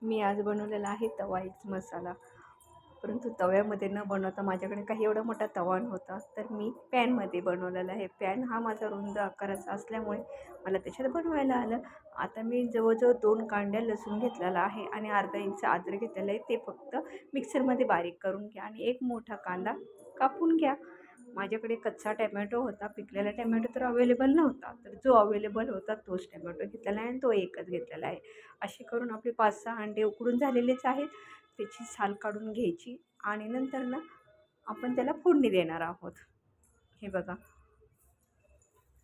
मी आज बनवलेला आहे तवाईच मसाला. परंतु तव्यामध्ये न बनवता माझ्याकडे काही एवढा मोठा तवा नव्हता, तर मी पॅनमध्ये बनवलेला आहे. पॅन हा माझा रुंद आकाराचा असल्यामुळे मला त्याच्यात बनवायला आलं. आता मी जवळजवळ 2 कांड्या लसूण घेतलेला आहे आणि अर्धा इंच अद्रक घेतलेलं आहे. ते फक्त मिक्सरमध्ये बारीक करून घ्या आणि एक मोठा कांदा कापून घ्या. माझ्याकडे कच्चा टॅमॅटो होता, पिकलेला टॅमॅटो तर अवेलेबल नव्हता, तर जो अवेलेबल होता तोच टॅमॅटो घेतलेला आहे आणि तो एकच घेतलेला आहे. असे करून आपले 5-6 अंडे उकडून झालेलेच आहेत. त्याची साल काढून घ्यायची आणि नंतर ना आपण त्याला फोडणी देणार आहोत. हे बघा,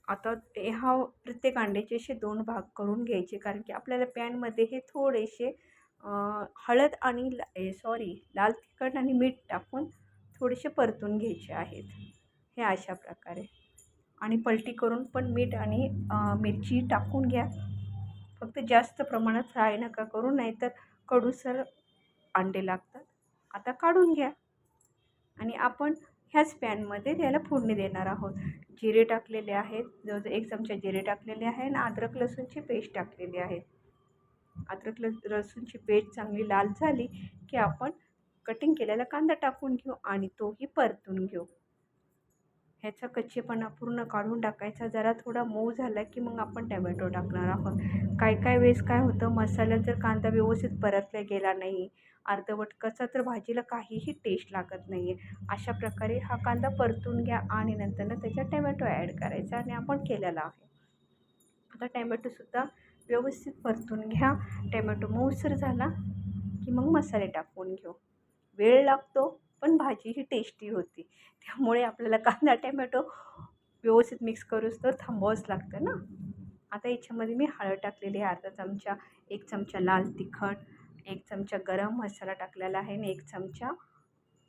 आता हा प्रत्येक अंड्याचे असे 2 भाग करून घ्यायचे, कारण की आपल्याला पॅनमध्ये हे थोडेसे हळद आणि लाल तिखट आणि मीठ टाकून थोडेसे परतून घ्यायचे आहेत. हे अशा प्रकारे आणि पलटी करून पण मीठ आणि मिरची टाकून घ्या. फक्त जास्त प्रमाणात फ्राय नका करू, नाहीतर कडूसर अंडे लागतात. आता काढून घ्या आणि आपण ह्याच पॅनमध्ये त्याला फोडणी देणार आहोत. जिरे टाकलेले आहेत, जवळजवळ 1 चमचा जिरे टाकलेले आहे आणि अद्रक लसूणची पेस्ट टाकलेली आहे. अद्रक लसूणची पेस्ट चांगली लाल झाली की आपण कटिंग केलेला कांदा टाकून घेऊ आणि तोही परतून घेऊ. ह्याचा कच्चेपणा पूर्ण काढून टाकायचा. जरा थोडा मऊ झाला की मग आपण टॅमॅटो टाकणार आहोत. काय वेळेस काय होतं, मसाल्यात जर कांदा व्यवस्थित परतला गेला नाही, अर्धवट कच्चा, तर भाजीला काहीही टेस्ट लागत नाही आहे. अशा प्रकारे हा कांदा परतून घ्या आणि नंतर त्याच्यात टॅमॅटो ॲड करायचा आणि आपण केलेला आहे. आता टॅमॅटोसुद्धा व्यवस्थित परतून घ्या. टॅमॅटो मऊसर झाला की मग मसाले टाकून घेऊ. वेळ लागतो पण भाजी ही टेस्टी होती. त्यामुळे आपल्याला कांदा टॅमॅटो व्यवस्थित मिक्स करूच तर थांबावंच लागतं ना. आता याच्यामध्ये मी हळद टाकलेली आहे अर्धा चमचा, 1 चमचा लाल तिखट, 1 चमचा गरम मसाला टाकलेला आहे आणि 1 चमचा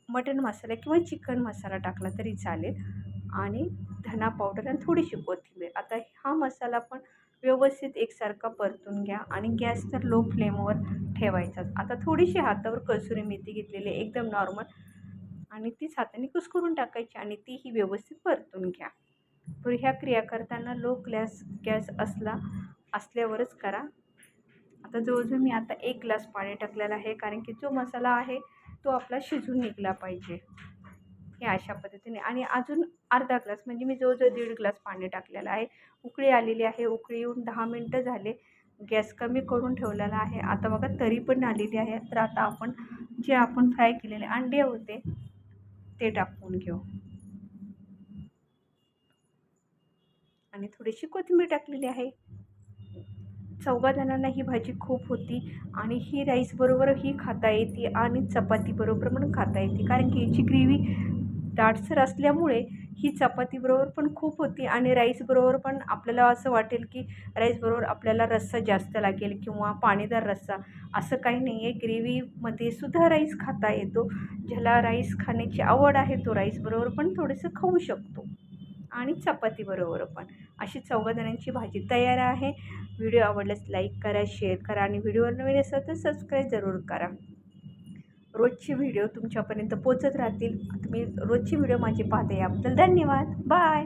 मटण मसाला किंवा चिकन मसाला टाकला तरी चालेल आणि धना पावडर आणि थोडीशी कोथिंबीर. आता हा मसाला पण व्यवस्थित एकसारखा परतून घ्या आणि गॅस तर लो फ्लेमवर ठेवायचाच. आता थोडीशी हातावर कसुरी मेथी घेतलेली आहे, एकदम नॉर्मल, आणि तीच हाताने कुस्करून टाकायची आणि तीही व्यवस्थित परतून घ्या. तर ह्या क्रिया करताना लो गॅस असल्यावरच करा. आता जवळजवळ मी आता 1 ग्लास पाणी टाकलेलं आहे, कारण की जो मसाला आहे तो आपला शिजून निघाला पाहिजे. हे अशा पद्धतीने आणि अजून अर्धा ग्लास, म्हणजे मी जवळजवळ 1.5 ग्लास पाणी टाकलेलं आहे. उकळी आलेली आहे. उकळी येऊन 10 मिनटं झाले. गॅस कमी करून ठेवलेला आहे. आता बघा तरी पण आलेली आहे. तर आता आपण जे आपण फ्राय केलेले अंडे होते ते टाकून घेऊ आणि थोडीशी कोथिंबीर टाकलेली आहे. 4 जणांना ही भाजी खूप होती आणि ही राईसबरोबरही खाता येते आणि चपातीबरोबर पण खाता येते, कारण की याची ग्रेव्ही दाटसर असल्यामुळे ही चपातीबरोबर पण खूप होती आणि राईसबरोबर पण आपल्याला असं वाटेल की राईसबरोबर आपल्याला रस्सा जास्त लागेल किंवा पाणीदार रस्सा, असं काही नाही आहे. ग्रेव्हीमध्ये सुद्धा राईस खाता येतो. ज्याला राईस खाण्याची आवड आहे तो राईसबरोबर पण थोडंसं खाऊ शकतो आणि चपातीबरोबर पण. अशी 4 जणांची भाजी तयार आहे. व्हिडिओ आवडल्यास लाईक करा, शेअर करा आणि व्हिडिओवर नवीन असेल तर सबस्क्राईब जरूर करा. रोजचे व्हिडिओ तुमच्यापर्यंत पोचत राहतील. तुम्ही रोजचे व्हिडिओ माझे पाहता याबद्दल धन्यवाद. बाय.